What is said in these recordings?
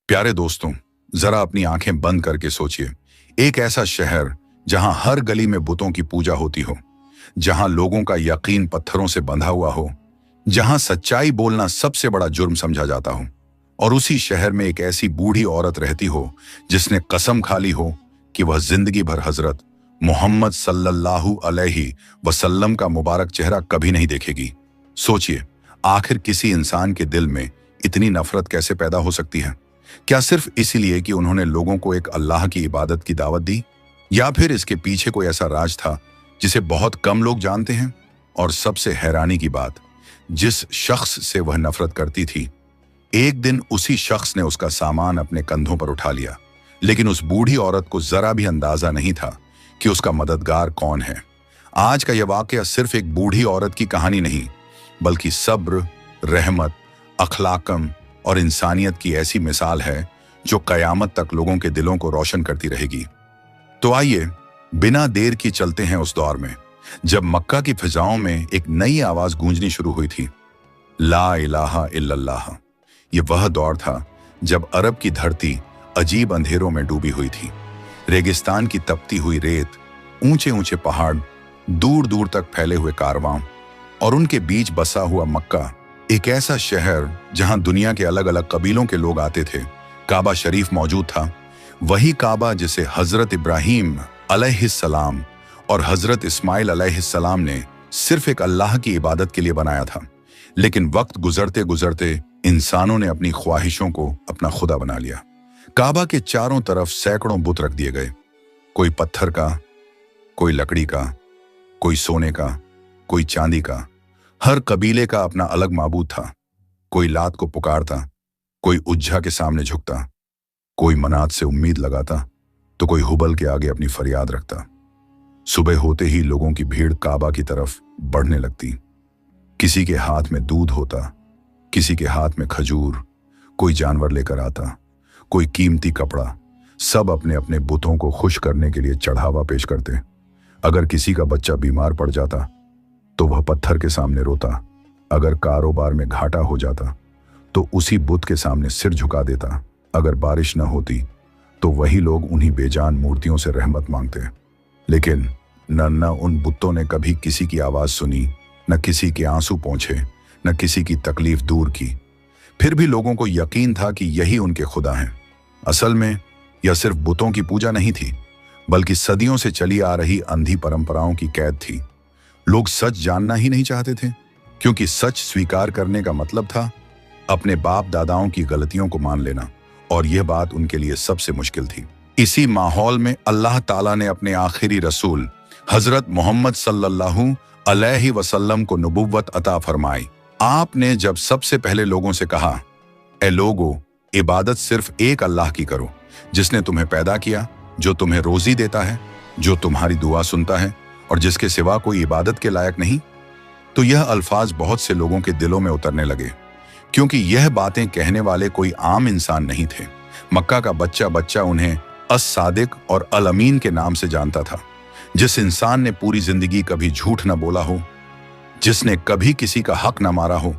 प्यारे दोस्तों, जरा अपनी आंखें बंद करके सोचिए। एक ऐसा शहर जहां हर गली में बुतों की पूजा होती हो, जहां लोगों का यकीन पत्थरों से बंधा हुआ हो, जहां सच्चाई बोलना सबसे बड़ा जुर्म समझा जाता हो, और उसी शहर में एक ऐसी बूढ़ी औरत रहती हो जिसने कसम खा ली हो कि वह जिंदगी भर हजरत मोहम्मद सल्लल्लाहु अलैहि वसल्लम का मुबारक चेहरा कभी नहीं देखेगी। सोचिए, आखिर किसी इंसान के दिल में इतनी नफरत कैसे पैदा हो सकती है? क्या सिर्फ इसीलिए कि उन्होंने लोगों को एक अल्लाह की इबादत की दावत दी, या फिर इसके पीछे कोई ऐसा राज था जिसे बहुत कम लोग जानते हैं? और सबसे हैरानी की बात, जिस शख्स से वह नफरत करती थी, एक दिन उसी शख्स ने उसका सामान अपने कंधों पर उठा लिया। लेकिन उस बूढ़ी औरत को जरा भी अंदाजा नहीं था कि उसका मददगार कौन है। आज का यह वाकया सिर्फ एक बूढ़ी औरत की कहानी नहीं, बल्कि सब्र, रहमत, अखलाकम और इंसानियत की ऐसी मिसाल है जो कयामत तक लोगों के दिलों को रोशन करती रहेगी। तो आइए बिना देर की चलते हैं उस दौर में जब मक्का की फिजाओं में एक नई आवाज गूंजनी शुरू हुई थी, ला इलाहा इल्लल्लाह। ये वह दौर था जब अरब की धरती अजीब अंधेरों में डूबी हुई थी। रेगिस्तान की तपती हुई रेत, ऊंचे ऊंचे पहाड़, दूर दूर तक फैले हुए कारवां, और उनके बीच बसा हुआ मक्का, एक ऐसा शहर जहां दुनिया के अलग अलग कबीलों के लोग आते थे। काबा शरीफ मौजूद था, वही काबा जिसे हजरत इब्राहीम अलैहिस्सलाम और हजरत इस्माइल अलैहिस्सलाम ने सिर्फ एक अल्लाह की इबादत के लिए बनाया था। लेकिन वक्त गुजरते गुजरते इंसानों ने अपनी ख्वाहिशों को अपना खुदा बना लिया। काबा के चारों तरफ सैकड़ों बुत रख दिए गए, कोई पत्थर का, कोई लकड़ी का, कोई सोने का, कोई चांदी का। हर कबीले का अपना अलग माबूद था। कोई लात को पुकारता, कोई उज्जा के सामने झुकता, कोई मनात से उम्मीद लगाता, तो कोई हुबल के आगे अपनी फरियाद रखता। सुबह होते ही लोगों की भीड़ काबा की तरफ बढ़ने लगती। किसी के हाथ में दूध होता, किसी के हाथ में खजूर, कोई जानवर लेकर आता, कोई कीमती कपड़ा। सब अपने अपने बुतों को खुश करने के लिए चढ़ावा पेश करते। अगर किसी का बच्चा बीमार पड़ जाता तो वह पत्थर के सामने रोता। अगर कारोबार में घाटा हो जाता तो उसी बुत के सामने सिर झुका देता। अगर बारिश न होती तो वही लोग उन्हीं बेजान मूर्तियों से रहमत मांगते। लेकिन न उन बुतों ने कभी किसी की आवाज सुनी, न किसी के आंसू पहुंचे, न किसी की तकलीफ दूर की। फिर भी लोगों को यकीन था कि यही उनके खुदा हैं। असल में यह सिर्फ बुतों की पूजा नहीं थी, बल्कि सदियों से चली आ रही अंधी परंपराओं की कैद थी। लोग सच जानना ही नहीं चाहते थे, क्योंकि सच स्वीकार करने का मतलब था अपने बाप दादाओं की गलतियों को मान लेना, और यह बात उनके लिए सबसे मुश्किल थी। इसी माहौल में अल्लाह ताला ने अपने आखिरी रसूल हजरत मोहम्मद सल्लल्लाहु अलैहि वसल्लम को नबुव्वत अता फरमाई। आपने जब सबसे पहले लोगों से कहा, ए लोगो, इबादत सिर्फ एक अल्लाह की करो, जिसने तुम्हें पैदा किया, जो तुम्हें रोजी देता है, जो तुम्हारी दुआ सुनता है, और जिसके सिवा कोई इबादत के लायक नहीं, तो यह अल्फाज बहुत से लोगों के दिलों में उतरने लगे, क्योंकि यह बातें कहने वाले कोई आम इंसान नहीं थे। मक्का का बच्चा बच्चा उन्हें अस-सादिक और अल-अमीन के नाम से जानता था। जिस इंसान ने पूरी जिंदगी कभी झूठ न बोला हो, जिसने कभी किसी का हक न मारा हो,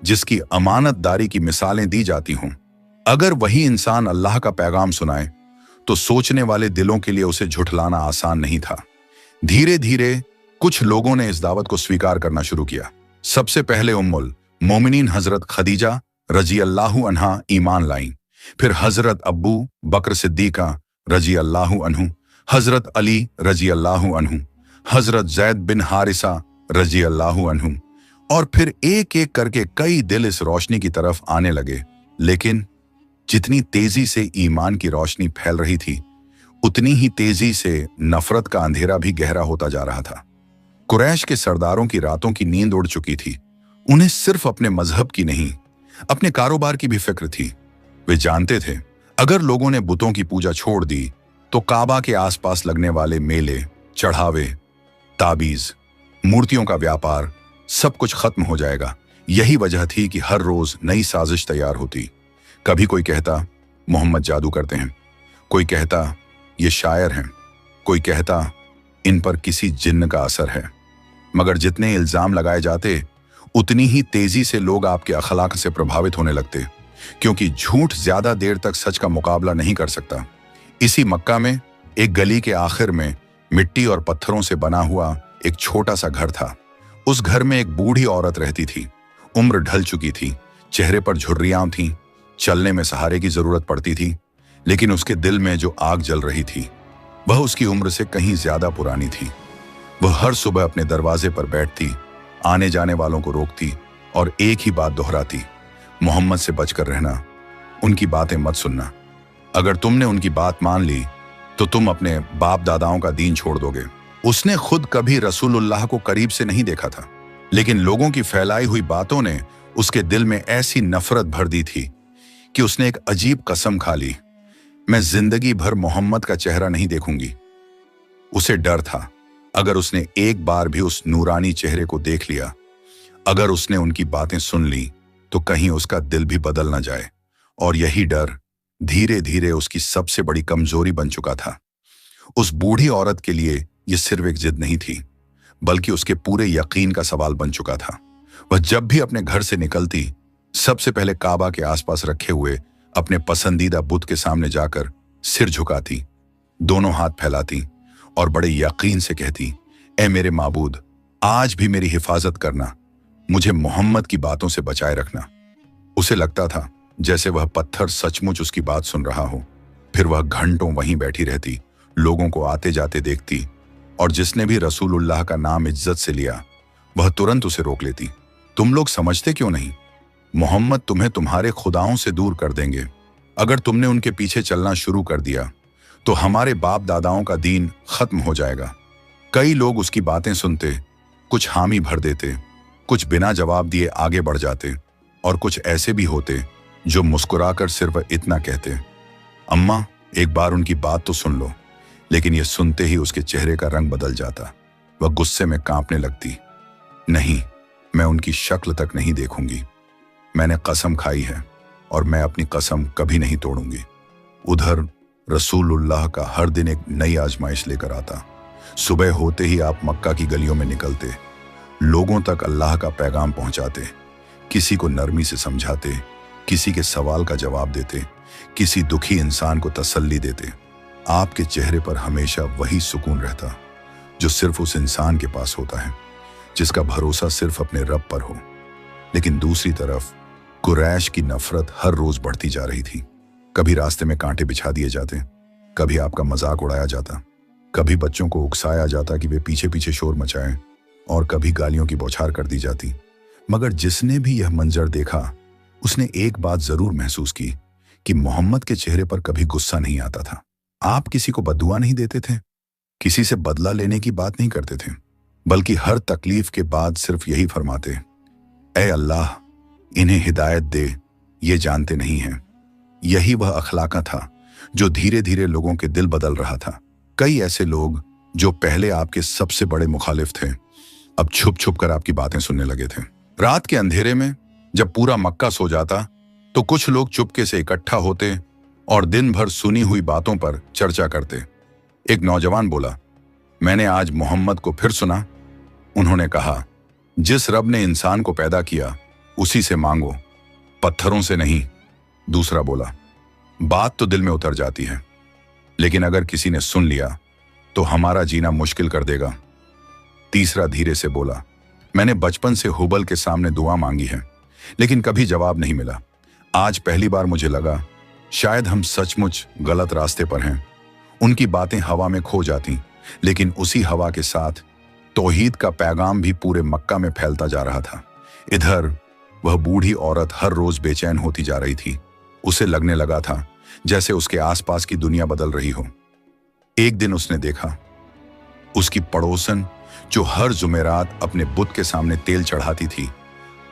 जिसकी अमानतदारी की मिसालें दी जाती हों, अगर वही इंसान अल्लाह का पैगाम सुनाए तो सोचने वाले दिलों के लिए उसे झुठलाना आसान नहीं था। धीरे धीरे कुछ लोगों ने इस दावत को स्वीकार करना शुरू किया। सबसे पहले उम्मुल मोमिनीन हजरत खदीजा रजी अल्लाहु अन्हा ईमान लाईं। फिर हजरत अब्बू बकर सिद्दीका रजी अल्लाहु अन्हु, हजरत अली रजी अल्लाहु अन्हु, हजरत जैद बिन हारिसा रजी अल्लाहु अन्हु, और फिर एक एक करके कई दिल इस रोशनी की तरफ आने लगे। लेकिन जितनी तेजी से ईमान की रोशनी फैल रही थी, उतनी ही तेजी से नफरत का अंधेरा भी गहरा होता जा रहा था। कुरैश के सरदारों की रातों की नींद उड़ चुकी थी। उन्हें सिर्फ अपने मजहब की नहीं, अपने कारोबार की भी फिक्र थी। वे जानते थे, अगर लोगों ने बुतों की पूजा छोड़ दी तो काबा के आसपास लगने वाले मेले, चढ़ावे, ताबीज, मूर्तियों का व्यापार, सब कुछ खत्म हो जाएगा। यही वजह थी कि हर रोज नई साजिश तैयार होती। कभी कोई कहता मोहम्मद जादू करते हैं, कोई कहता ये शायर हैं, कोई कहता इन पर किसी जिन्न का असर है। मगर जितने इल्जाम लगाए जाते, उतनी ही तेजी से लोग आपके अखलाक से प्रभावित होने लगते। क्योंकि झूठ ज्यादा देर तक सच का मुकाबला नहीं कर सकता। इसी मक्का में एक गली के आखिर में मिट्टी और पत्थरों से बना हुआ एक छोटा सा घर था। उस घर में एक बूढ़ी औरत रहती थी। उम्र ढल चुकी थी, चेहरे पर झुर्रियां थीं, चलने में सहारे की जरूरत पड़ती थी, लेकिन उसके दिल में जो आग जल रही थी वह उसकी उम्र से कहीं ज्यादा पुरानी थी। वह हर सुबह अपने दरवाजे पर बैठती, आने जाने वालों को रोकती और एक ही बात दोहराती, मोहम्मद से बचकर रहना, उनकी बातें मत सुनना। अगर तुमने उनकी बात मान ली तो तुम अपने बाप दादाओं का दीन छोड़ दोगे। उसने खुद कभी रसूलुल्लाह को करीब से नहीं देखा था, लेकिन लोगों की फैलाई हुई बातों ने उसके दिल में ऐसी नफरत भर दी थी कि उसने एक अजीब कसम खा ली, मैं जिंदगी भर मोहम्मद का चेहरा नहीं देखूंगी। उसे डर था, अगर उसने एक बार भी उस नूरानी चेहरे को देख लिया, अगर उसने उनकी बातें सुन ली, तो कहीं उसका दिल भी बदल न जाए। और यही डर धीरे धीरे उसकी सबसे बड़ी कमजोरी बन चुका था। उस बूढ़ी औरत के लिए यह सिर्फ एक जिद नहीं थी, बल्कि उसके पूरे यकीन का सवाल बन चुका था। वह जब भी अपने घर से निकलती, सबसे पहले काबा के आसपास रखे हुए अपने पसंदीदा बुत के सामने जाकर सिर झुकाती, दोनों हाथ फैलाती और बड़े यकीन से कहती, ऐ मेरे माबूद, आज भी मेरी हिफाजत करना, मुझे मोहम्मद की बातों से बचाए रखना। उसे लगता था जैसे वह पत्थर सचमुच उसकी बात सुन रहा हो। फिर वह घंटों वहीं बैठी रहती, लोगों को आते जाते देखती, और जिसने भी रसूलुल्लाह का नाम इज्जत से लिया वह तुरंत उसे रोक लेती। तुम लोग समझते क्यों नहीं? मोहम्मद तुम्हें तुम्हारे खुदाओं से दूर कर देंगे। अगर तुमने उनके पीछे चलना शुरू कर दिया तो हमारे बाप दादाओं का दीन खत्म हो जाएगा। कई लोग उसकी बातें सुनते, कुछ हामी भर देते, कुछ बिना जवाब दिए आगे बढ़ जाते, और कुछ ऐसे भी होते जो मुस्कुराकर सिर्फ इतना कहते, अम्मा एक बार उनकी बात तो सुन लो। लेकिन यह सुनते ही उसके चेहरे का रंग बदल जाता, वह गुस्से में कांपने लगती। नहीं, मैं उनकी शक्ल तक नहीं देखूंगी। मैंने कसम खाई है और मैं अपनी कसम कभी नहीं तोड़ूंगी। उधर रसूलुल्लाह का हर दिन एक नई आजमाइश लेकर आता। सुबह होते ही आप मक्का की गलियों में निकलते, लोगों तक अल्लाह का पैगाम पहुंचाते, किसी को नरमी से समझाते, किसी के सवाल का जवाब देते, किसी दुखी इंसान को तसल्ली देते। आपके चेहरे पर हमेशा वही सुकून रहता जो सिर्फ उस इंसान के पास होता है, जिसका भरोसा सिर्फ अपने रब पर हो। लेकिन दूसरी तरफ कुरैश की नफरत हर रोज बढ़ती जा रही थी। कभी रास्ते में कांटे बिछा दिए जाते, कभी आपका मजाक उड़ाया जाता, कभी बच्चों को उकसाया जाता कि वे पीछे पीछे शोर मचाएं, और कभी गालियों की बौछार कर दी जाती। मगर जिसने भी यह मंजर देखा, उसने एक बात जरूर महसूस की कि मोहम्मद के चेहरे पर कभी गुस्सा नहीं आता था। आप किसी को बद्दुआ नहीं देते थे, किसी से बदला लेने की बात नहीं करते थे, बल्कि हर तकलीफ के बाद सिर्फ यही फरमाते, ऐ अल्लाह, इन्हें हिदायत दे, ये जानते नहीं हैं। यही वह अखलाका था जो धीरे धीरे लोगों के दिल बदल रहा था। कई ऐसे लोग जो पहले आपके सबसे बड़े मुखालिफ थे, अब छुप छुप कर आपकी बातें सुनने लगे थे। रात के अंधेरे में जब पूरा मक्का सो जाता तो कुछ लोग चुपके से इकट्ठा होते और दिन भर सुनी हुई बातों पर चर्चा करते। एक नौजवान बोला, मैंने आज मोहम्मद को फिर सुना। उन्होंने कहा, जिस रब ने इंसान को पैदा किया उसी से मांगो, पत्थरों से नहीं। दूसरा बोला, बात तो दिल में उतर जाती है, लेकिन अगर किसी ने सुन लिया तो हमारा जीना मुश्किल कर देगा। तीसरा धीरे से बोला, मैंने बचपन से हुबल के सामने दुआ मांगी है, लेकिन कभी जवाब नहीं मिला। आज पहली बार मुझे लगा शायद हम सचमुच गलत रास्ते पर हैं। उनकी बातें हवा में खो जाती, लेकिन उसी हवा के साथ तौहीद का पैगाम भी पूरे मक्का में फैलता जा रहा था। इधर वह बूढ़ी औरत हर रोज बेचैन होती जा रही थी। उसे लगने लगा था जैसे उसके आसपास की दुनिया बदल रही हो। एक दिन उसने देखा, उसकी पड़ोसन जो हर जुमेरात अपने बुत के सामने तेल चढ़ाती थी,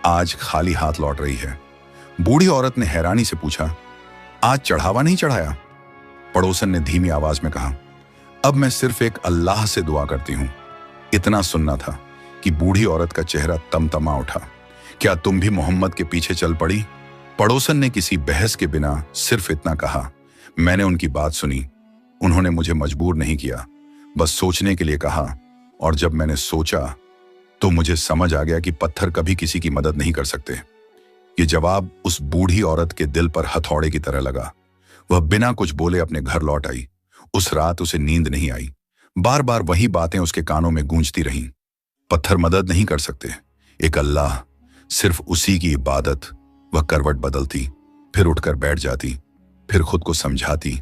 आज खाली हाथ लौट रही है। बूढ़ी औरत ने हैरानी से पूछा, आज चढ़ावा नहीं चढ़ाया? पड़ोसन ने धीमी आवाज में कहा, अब मैं सिर्फ एक अल्लाह से दुआ करती हूं। इतना सुनना था कि बूढ़ी औरत का चेहरा तमतमा उठा। क्या तुम भी मोहम्मद के पीछे चल पड़ी? पड़ोसन ने किसी बहस के बिना सिर्फ इतना कहा, मैंने उनकी बात सुनी, उन्होंने मुझे मजबूर नहीं किया, बस सोचने के लिए कहा, और जब मैंने सोचा तो मुझे समझ आ गया कि पत्थर कभी किसी की मदद नहीं कर सकते। ये जवाब उस बूढ़ी औरत के दिल पर हथौड़े की तरह लगा। वह बिना कुछ बोले अपने घर लौट आई। उस रात उसे नींद नहीं आई। बार बार वही बातें उसके कानों में गूंजती रहीं। पत्थर मदद नहीं कर सकते, एक अल्लाह, सिर्फ उसी की इबादत। वह करवट बदलती, फिर उठकर बैठ जाती, फिर खुद को समझाती,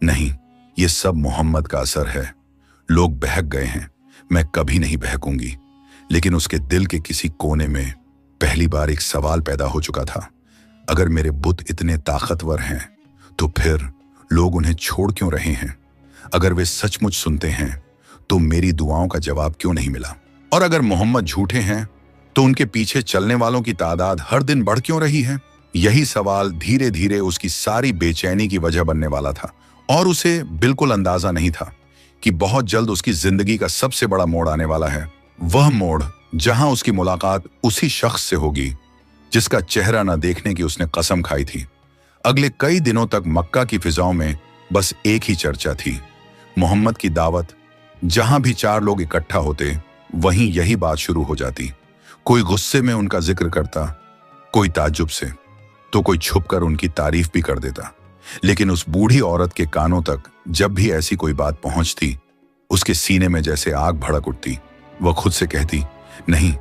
नहीं, ये सब मोहम्मद का असर है। लोग बहक गए हैं, मैं कभी नहीं बहकूंगी। लेकिन उसके दिल के किसी कोने में पहली बार एक सवाल पैदा हो चुका था, अगर मेरे बुत इतने ताकतवर हैं तो फिर लोग उन्हें छोड़ क्यों रहे हैं? अगर वे सचमुच सुनते हैं तो मेरी दुआओं का जवाब क्यों नहीं मिला? और अगर मोहम्मद झूठे हैं तो उनके पीछे चलने वालों की तादाद हर दिन बढ़ क्यों रही है? यही सवाल धीरे धीरे उसकी सारी बेचैनी की वजह बनने वाला था। और उसे बिल्कुल अंदाजा नहीं था कि बहुत जल्द उसकी जिंदगी का सबसे बड़ा मोड़ आने वाला है। वह मोड़ जहां उसकी मुलाकात उसी शख्स से होगी जिसका चेहरा न देखने की उसने कसम खाई थी। अगले कई दिनों तक मक्का की फिजाओं में बस एक ही चर्चा थी, मोहम्मद की दावत। जहां भी 4 लोग इकट्ठा होते वहीं यही बात शुरू हो जाती। कोई गुस्से में उनका जिक्र करता, कोई ताज्जुब से, तो कोई छुपकर उनकी तारीफ भी कर देता। लेकिन उस बूढ़ी औरत के कानों तक जब भी ऐसी कोई बात पहुंचती, उसके सीने में जैसे आग भड़क उठती। वह खुद से कहती, नहीं,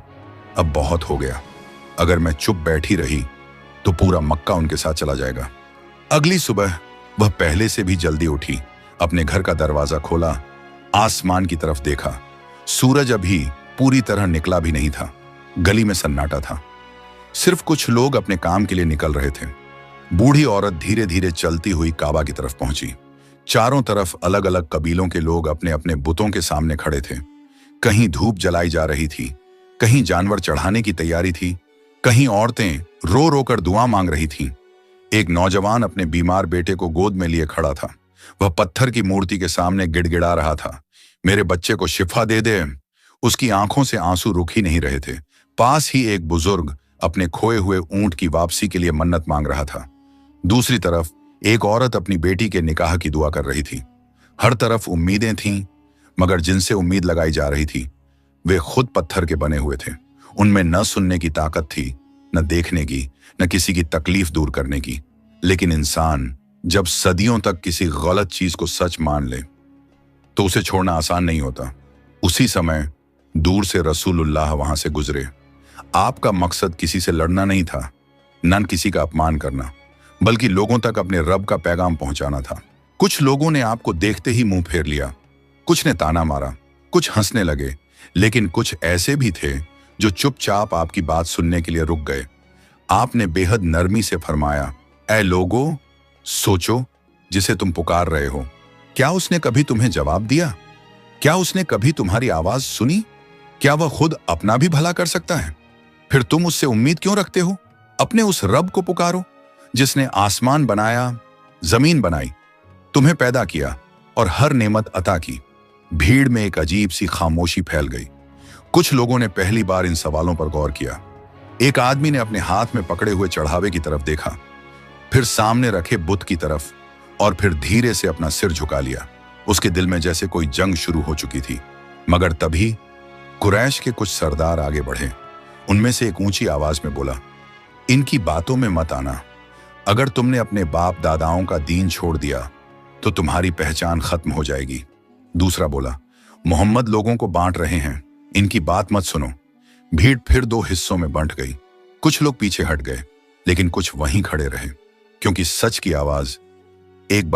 अब बहुत हो गया। अगर मैं चुप बैठी रही तो पूरा मक्का उनके साथ चला जाएगा। अगली सुबह वह पहले से भी जल्दी उठी, अपने घर का दरवाजा खोला, आसमान की तरफ देखा। सूरज अभी पूरी तरह निकला भी नहीं था। गली में सन्नाटा था, सिर्फ कुछ लोग अपने काम के लिए निकल रहे थे। बूढ़ी औरत धीरे धीरे चलती हुई काबा की तरफ पहुंची। चारों तरफ अलग अलग कबीलों के लोग अपने अपने बुतों के सामने खड़े थे। कहीं धूप जलाई जा रही थी, कहीं जानवर चढ़ाने की तैयारी थी, कहीं औरतें रो रो कर दुआ मांग रही थीं। एक नौजवान अपने बीमार बेटे को गोद में लिए खड़ा था। वह पत्थर की मूर्ति के सामने गिड़गिड़ा रहा था, मेरे बच्चे को शिफा दे दे। उसकी आंखों से आंसू रुक ही नहीं रहे थे। पास ही एक बुजुर्ग अपने खोए हुए ऊंट की वापसी के लिए मन्नत मांग रहा था। दूसरी तरफ एक औरत अपनी बेटी के निकाह की दुआ कर रही थी। हर तरफ उम्मीदें थीं, मगर जिनसे उम्मीद लगाई जा रही थी वे खुद पत्थर के बने हुए थे। उनमें न सुनने की ताकत थी, न देखने की, न किसी की तकलीफ दूर करने की। लेकिन इंसान जब सदियों तक किसी गलत चीज को सच मान ले तो उसे छोड़ना आसान नहीं होता। उसी समय दूर से रसूलुल्लाह वहां से गुजरे। आपका मकसद किसी से लड़ना नहीं था, न किसी का अपमान करना, बल्कि लोगों तक अपने रब का पैगाम पहुंचाना था। कुछ लोगों ने आपको देखते ही मुंह फेर लिया, कुछ ने ताना मारा, कुछ हंसने लगे, लेकिन कुछ ऐसे भी थे जो चुपचाप आपकी बात सुनने के लिए रुक गए। आपने बेहद नरमी से फरमाया, ऐ लोगो, सोचो, जिसे तुम पुकार रहे हो, क्या उसने कभी तुम्हें जवाब दिया? क्या उसने कभी तुम्हारी आवाज सुनी? क्या वह खुद अपना भी भला कर सकता है? फिर तुम उससे उम्मीद क्यों रखते हो? अपने उस रब को पुकारो जिसने आसमान बनाया, जमीन बनाई, तुम्हें पैदा किया और हर नेमत अता की। भीड़ में एक अजीब सी खामोशी फैल गई। कुछ लोगों ने पहली बार इन सवालों पर गौर किया। एक आदमी ने अपने हाथ में पकड़े हुए चढ़ावे की तरफ देखा, फिर सामने रखे बुत की तरफ, और फिर धीरे से अपना सिर झुका लिया। उसके दिल में जैसे कोई जंग शुरू हो चुकी थी। मगर तभी कुरैश के कुछ सरदार आगे बढ़े। उनमें से एक ऊंची आवाज में बोला, इनकी बातों में मत आना। अगर तुमने अपने बाप दादाओं का दीन छोड़ दिया तो तुम्हारी पहचान खत्म हो जाएगी। दूसरा बोला, मोहम्मद लोगों को बांट रहे हैं, इनकी बात मत सुनो। भीड़ फिर 2 हिस्सों में बंट गई। कुछ लोग पीछे हट गए, लेकिन कुछ वहीं खड़े रहे, क्योंकि सच की आवाज एक बार